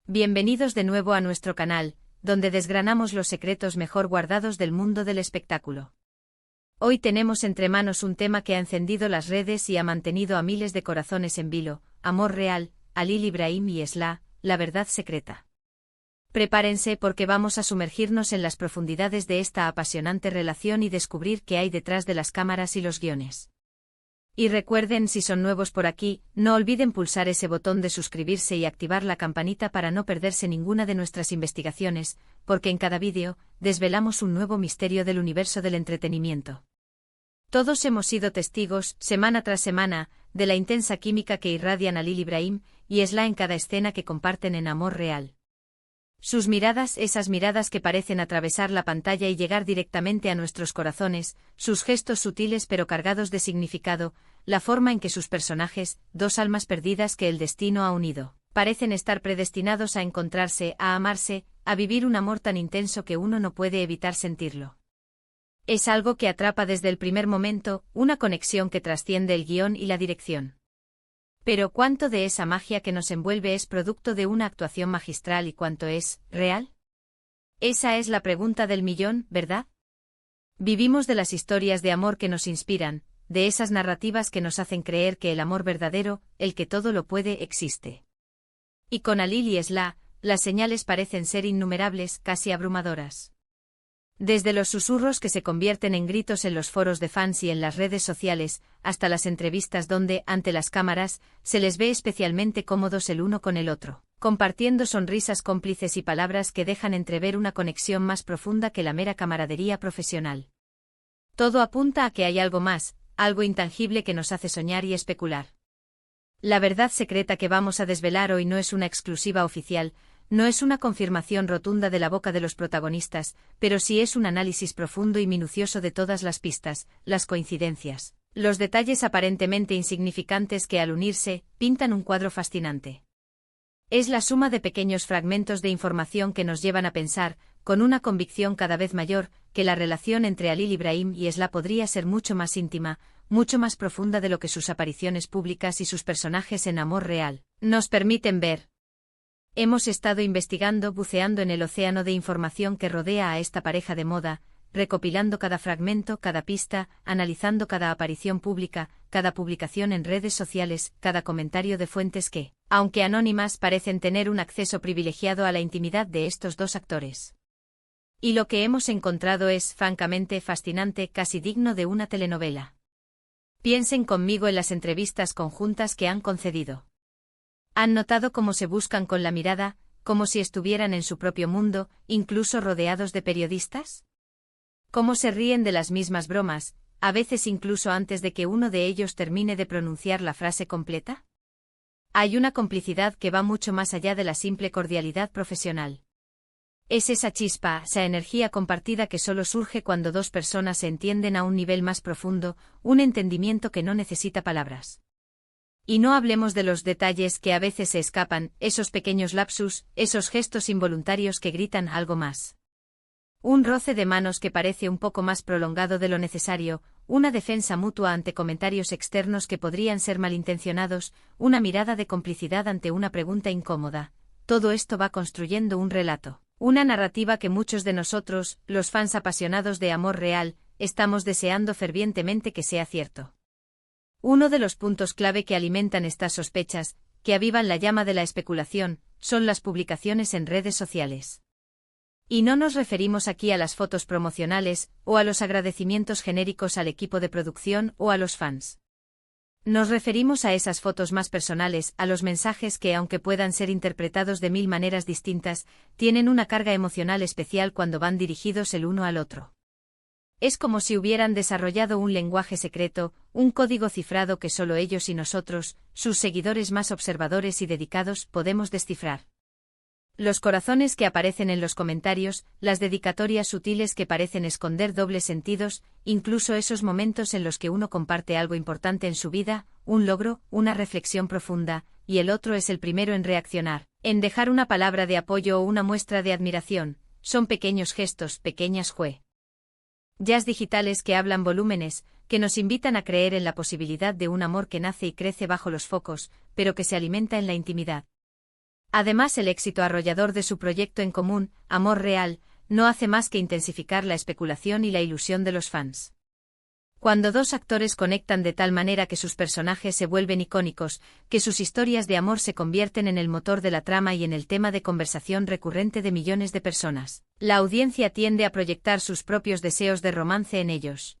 Bienvenidos de nuevo a nuestro canal, donde desgranamos los secretos mejor guardados del mundo del espectáculo. Hoy tenemos entre manos un tema que ha encendido las redes y ha mantenido a miles de corazones en vilo: Amor Real, Halil Ibrahim y Esla, la verdad secreta. Prepárense porque vamos a sumergirnos en las profundidades de esta apasionante relación y descubrir qué hay detrás de las cámaras y los guiones. Y recuerden, si son nuevos por aquí, no olviden pulsar ese botón de suscribirse y activar la campanita para no perderse ninguna de nuestras investigaciones, porque en cada vídeo, desvelamos un nuevo misterio del universo del entretenimiento. Todos hemos sido testigos, semana tras semana, de la intensa química que irradian Halil Ibrahim y Esla en cada escena que comparten en Amor Real. Sus miradas, esas miradas que parecen atravesar la pantalla y llegar directamente a nuestros corazones, sus gestos sutiles pero cargados de significado, la forma en que sus personajes, dos almas perdidas que el destino ha unido, parecen estar predestinados a encontrarse, a amarse, a vivir un amor tan intenso que uno no puede evitar sentirlo. Es algo que atrapa desde el primer momento, una conexión que trasciende el guión y la dirección. Pero ¿cuánto de esa magia que nos envuelve es producto de una actuación magistral y cuánto es real? Esa es la pregunta del millón, ¿verdad? Vivimos de las historias de amor que nos inspiran, de esas narrativas que nos hacen creer que el amor verdadero, el que todo lo puede, existe. Y con Halil y Esla, las señales parecen ser innumerables, casi abrumadoras. Desde los susurros que se convierten en gritos en los foros de fans y en las redes sociales, hasta las entrevistas donde, ante las cámaras, se les ve especialmente cómodos el uno con el otro, compartiendo sonrisas cómplices y palabras que dejan entrever una conexión más profunda que la mera camaradería profesional. Todo apunta a que hay algo más, algo intangible que nos hace soñar y especular. La verdad secreta que vamos a desvelar hoy no es una exclusiva oficial, no es una confirmación rotunda de la boca de los protagonistas, pero sí es un análisis profundo y minucioso de todas las pistas, las coincidencias, los detalles aparentemente insignificantes que al unirse, pintan un cuadro fascinante. Es la suma de pequeños fragmentos de información que nos llevan a pensar, con una convicción cada vez mayor, que la relación entre Halil Ibrahim y Esla podría ser mucho más íntima, mucho más profunda de lo que sus apariciones públicas y sus personajes en Amor Real nos permiten ver. Hemos estado investigando, buceando en el océano de información que rodea a esta pareja de moda, recopilando cada fragmento, cada pista, analizando cada aparición pública, cada publicación en redes sociales, cada comentario de fuentes que, aunque anónimas, parecen tener un acceso privilegiado a la intimidad de estos dos actores. Y lo que hemos encontrado es, francamente, fascinante, casi digno de una telenovela. Piensen conmigo en las entrevistas conjuntas que han concedido. ¿Han notado cómo se buscan con la mirada, como si estuvieran en su propio mundo, incluso rodeados de periodistas? ¿Cómo se ríen de las mismas bromas, a veces incluso antes de que uno de ellos termine de pronunciar la frase completa? Hay una complicidad que va mucho más allá de la simple cordialidad profesional. Es esa chispa, esa energía compartida que solo surge cuando dos personas se entienden a un nivel más profundo, un entendimiento que no necesita palabras. Y no hablemos de los detalles que a veces se escapan, esos pequeños lapsus, esos gestos involuntarios que gritan algo más. Un roce de manos que parece un poco más prolongado de lo necesario, una defensa mutua ante comentarios externos que podrían ser malintencionados, una mirada de complicidad ante una pregunta incómoda. Todo esto va construyendo un relato, una narrativa que muchos de nosotros, los fans apasionados de Amor Real, estamos deseando fervientemente que sea cierto. Uno de los puntos clave que alimentan estas sospechas, que avivan la llama de la especulación, son las publicaciones en redes sociales. Y no nos referimos aquí a las fotos promocionales, o a los agradecimientos genéricos al equipo de producción o a los fans. Nos referimos a esas fotos más personales, a los mensajes que, aunque puedan ser interpretados de mil maneras distintas, tienen una carga emocional especial cuando van dirigidos el uno al otro. Es como si hubieran desarrollado un lenguaje secreto, un código cifrado que solo ellos y nosotros, sus seguidores más observadores y dedicados, podemos descifrar. Los corazones que aparecen en los comentarios, las dedicatorias sutiles que parecen esconder dobles sentidos, incluso esos momentos en los que uno comparte algo importante en su vida, un logro, una reflexión profunda, y el otro es el primero en reaccionar, en dejar una palabra de apoyo o una muestra de admiración, son pequeños gestos, pequeñas jazz digitales que hablan volúmenes, que nos invitan a creer en la posibilidad de un amor que nace y crece bajo los focos, pero que se alimenta en la intimidad. Además, el éxito arrollador de su proyecto en común, Amor Real, no hace más que intensificar la especulación y la ilusión de los fans. Cuando dos actores conectan de tal manera que sus personajes se vuelven icónicos, que sus historias de amor se convierten en el motor de la trama y en el tema de conversación recurrente de millones de personas, la audiencia tiende a proyectar sus propios deseos de romance en ellos.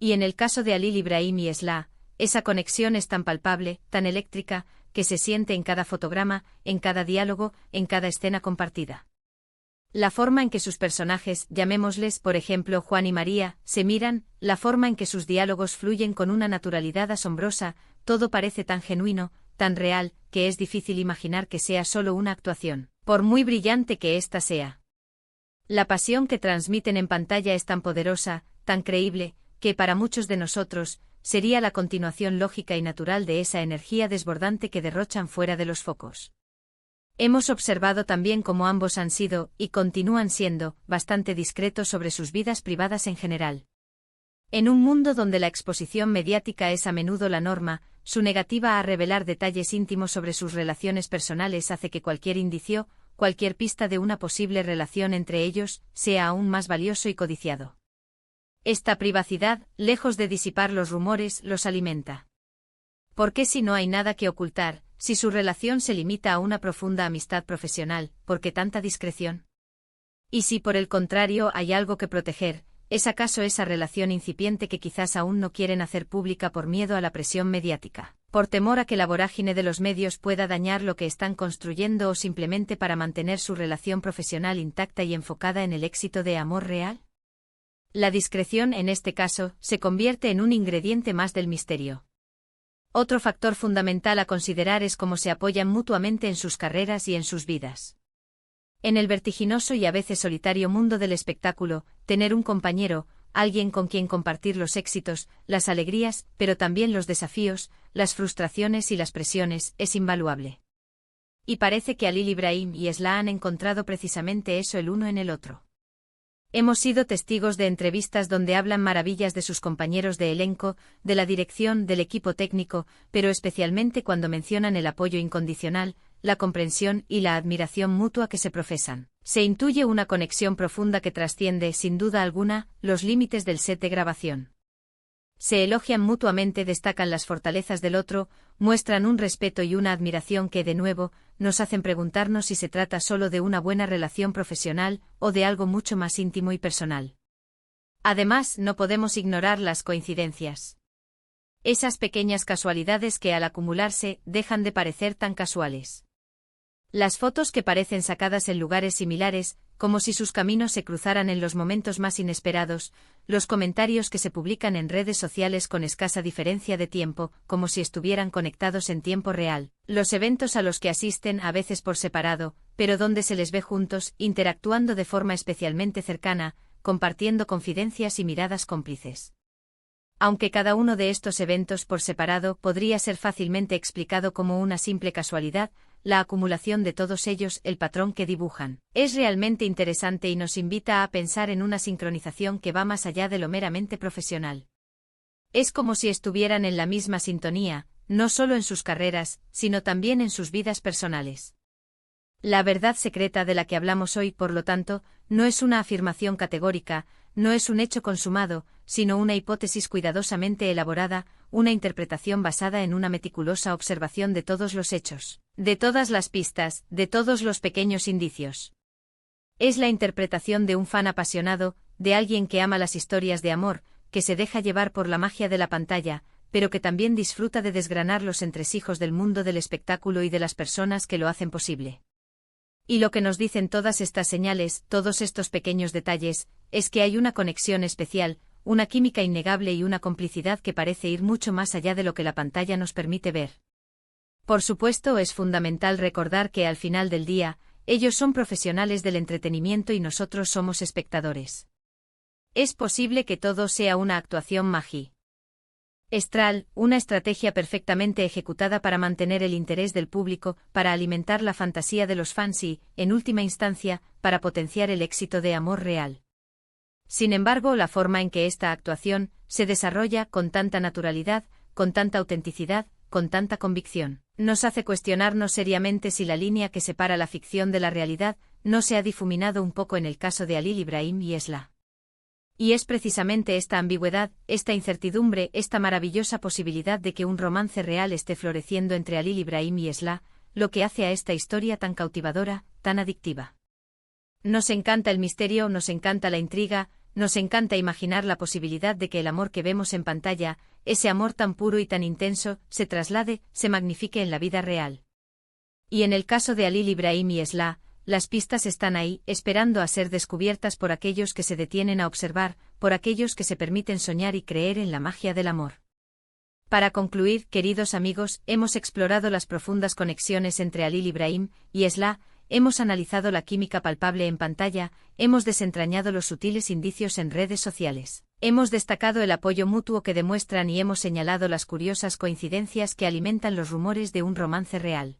Y en el caso de Halil Ibrahim y Esla, esa conexión es tan palpable, tan eléctrica, que se siente en cada fotograma, en cada diálogo, en cada escena compartida. La forma en que sus personajes, llamémosles por ejemplo Juan y María, se miran, la forma en que sus diálogos fluyen con una naturalidad asombrosa, todo parece tan genuino, tan real, que es difícil imaginar que sea solo una actuación, por muy brillante que ésta sea. La pasión que transmiten en pantalla es tan poderosa, tan creíble, que para muchos de nosotros, sería la continuación lógica y natural de esa energía desbordante que derrochan fuera de los focos. Hemos observado también cómo ambos han sido, y continúan siendo, bastante discretos sobre sus vidas privadas en general. En un mundo donde la exposición mediática es a menudo la norma, su negativa a revelar detalles íntimos sobre sus relaciones personales hace que cualquier indicio, cualquier pista de una posible relación entre ellos, sea aún más valioso y codiciado. Esta privacidad, lejos de disipar los rumores, los alimenta. ¿Por qué si no hay nada que ocultar, si su relación se limita a una profunda amistad profesional, por qué tanta discreción? Y si por el contrario hay algo que proteger, ¿es acaso esa relación incipiente que quizás aún no quieren hacer pública por miedo a la presión mediática, por temor a que la vorágine de los medios pueda dañar lo que están construyendo o simplemente para mantener su relación profesional intacta y enfocada en el éxito de Amor Real? La discreción, en este caso, se convierte en un ingrediente más del misterio. Otro factor fundamental a considerar es cómo se apoyan mutuamente en sus carreras y en sus vidas. En el vertiginoso y a veces solitario mundo del espectáculo, tener un compañero, alguien con quien compartir los éxitos, las alegrías, pero también los desafíos, las frustraciones y las presiones, es invaluable. Y parece que Halil Ibrahim y Esla han encontrado precisamente eso el uno en el otro. Hemos sido testigos de entrevistas donde hablan maravillas de sus compañeros de elenco, de la dirección, del equipo técnico, pero especialmente cuando mencionan el apoyo incondicional, la comprensión y la admiración mutua que se profesan. Se intuye una conexión profunda que trasciende, sin duda alguna, los límites del set de grabación. Se elogian mutuamente, destacan las fortalezas del otro, muestran un respeto y una admiración que, de nuevo, nos hacen preguntarnos si se trata solo de una buena relación profesional o de algo mucho más íntimo y personal. Además, no podemos ignorar las coincidencias. Esas pequeñas casualidades que al acumularse dejan de parecer tan casuales. Las fotos que parecen sacadas en lugares similares, como si sus caminos se cruzaran en los momentos más inesperados, los comentarios que se publican en redes sociales con escasa diferencia de tiempo, como si estuvieran conectados en tiempo real, los eventos a los que asisten a veces por separado, pero donde se les ve juntos, interactuando de forma especialmente cercana, compartiendo confidencias y miradas cómplices. Aunque cada uno de estos eventos por separado podría ser fácilmente explicado como una simple casualidad, la acumulación de todos ellos, el patrón que dibujan, es realmente interesante y nos invita a pensar en una sincronización que va más allá de lo meramente profesional. Es como si estuvieran en la misma sintonía, no solo en sus carreras, sino también en sus vidas personales. La verdad secreta de la que hablamos hoy, por lo tanto, no es una afirmación categórica, no es un hecho consumado, sino una hipótesis cuidadosamente elaborada, una interpretación basada en una meticulosa observación de todos los hechos, de todas las pistas, de todos los pequeños indicios. Es la interpretación de un fan apasionado, de alguien que ama las historias de amor, que se deja llevar por la magia de la pantalla, pero que también disfruta de desgranar los entresijos del mundo del espectáculo y de las personas que lo hacen posible. Y lo que nos dicen todas estas señales, todos estos pequeños detalles, es que hay una conexión especial, una química innegable y una complicidad que parece ir mucho más allá de lo que la pantalla nos permite ver. Por supuesto, es fundamental recordar que al final del día, ellos son profesionales del entretenimiento y nosotros somos espectadores. Es posible que todo sea una actuación magistral, una estrategia perfectamente ejecutada para mantener el interés del público, para alimentar la fantasía de los fans y, en última instancia, para potenciar el éxito de Amor Real. Sin embargo, la forma en que esta actuación se desarrolla con tanta naturalidad, con tanta autenticidad, con tanta convicción, nos hace cuestionarnos seriamente si la línea que separa la ficción de la realidad no se ha difuminado un poco en el caso de Halil Ibrahim y Esla. Y es precisamente esta ambigüedad, esta incertidumbre, esta maravillosa posibilidad de que un romance real esté floreciendo entre Halil Ibrahim y Esla, lo que hace a esta historia tan cautivadora, tan adictiva. Nos encanta el misterio, nos encanta la intriga, nos encanta imaginar la posibilidad de que el amor que vemos en pantalla, ese amor tan puro y tan intenso, se traslade, se magnifique en la vida real. Y en el caso de Halil Ibrahim y Esla, las pistas están ahí, esperando a ser descubiertas por aquellos que se detienen a observar, por aquellos que se permiten soñar y creer en la magia del amor. Para concluir, queridos amigos, hemos explorado las profundas conexiones entre Halil Ibrahim y Esla, hemos analizado la química palpable en pantalla, hemos desentrañado los sutiles indicios en redes sociales, hemos destacado el apoyo mutuo que demuestran y hemos señalado las curiosas coincidencias que alimentan los rumores de un romance real.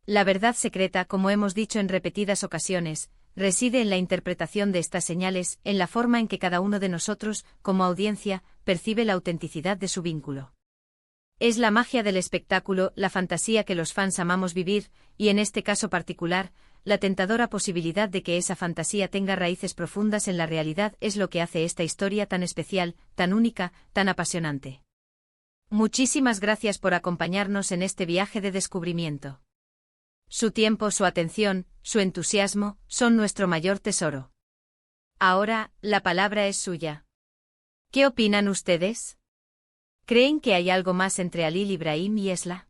La verdad secreta, como hemos dicho en repetidas ocasiones, reside en la interpretación de estas señales, en la forma en que cada uno de nosotros, como audiencia, percibe la autenticidad de su vínculo. Es la magia del espectáculo, la fantasía que los fans amamos vivir, y en este caso particular, la tentadora posibilidad de que esa fantasía tenga raíces profundas en la realidad es lo que hace esta historia tan especial, tan única, tan apasionante. Muchísimas gracias por acompañarnos en este viaje de descubrimiento. Su tiempo, su atención, su entusiasmo, son nuestro mayor tesoro. Ahora, la palabra es suya. ¿Qué opinan ustedes? ¿Creen que hay algo más entre Halil Ibrahim y Esla?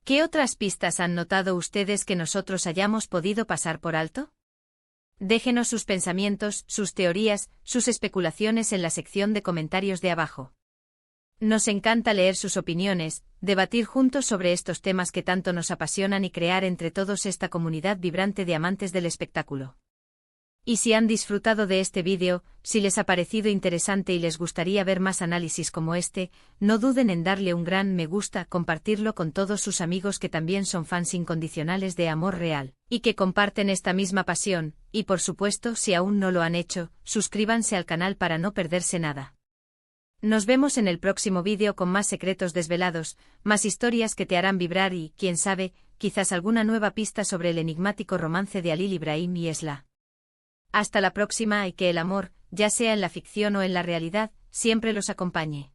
¿Qué otras pistas han notado ustedes que nosotros hayamos podido pasar por alto? Déjenos sus pensamientos, sus teorías, sus especulaciones en la sección de comentarios de abajo. Nos encanta leer sus opiniones, debatir juntos sobre estos temas que tanto nos apasionan y crear entre todos esta comunidad vibrante de amantes del espectáculo. Y si han disfrutado de este vídeo, si les ha parecido interesante y les gustaría ver más análisis como este, no duden en darle un gran me gusta, compartirlo con todos sus amigos que también son fans incondicionales de amor real, y que comparten esta misma pasión, y por supuesto, si aún no lo han hecho, suscríbanse al canal para no perderse nada. Nos vemos en el próximo vídeo con más secretos desvelados, más historias que te harán vibrar y, quién sabe, quizás alguna nueva pista sobre el enigmático romance de Halil Ibrahim y Esla. Hasta la próxima y que el amor, ya sea en la ficción o en la realidad, siempre los acompañe.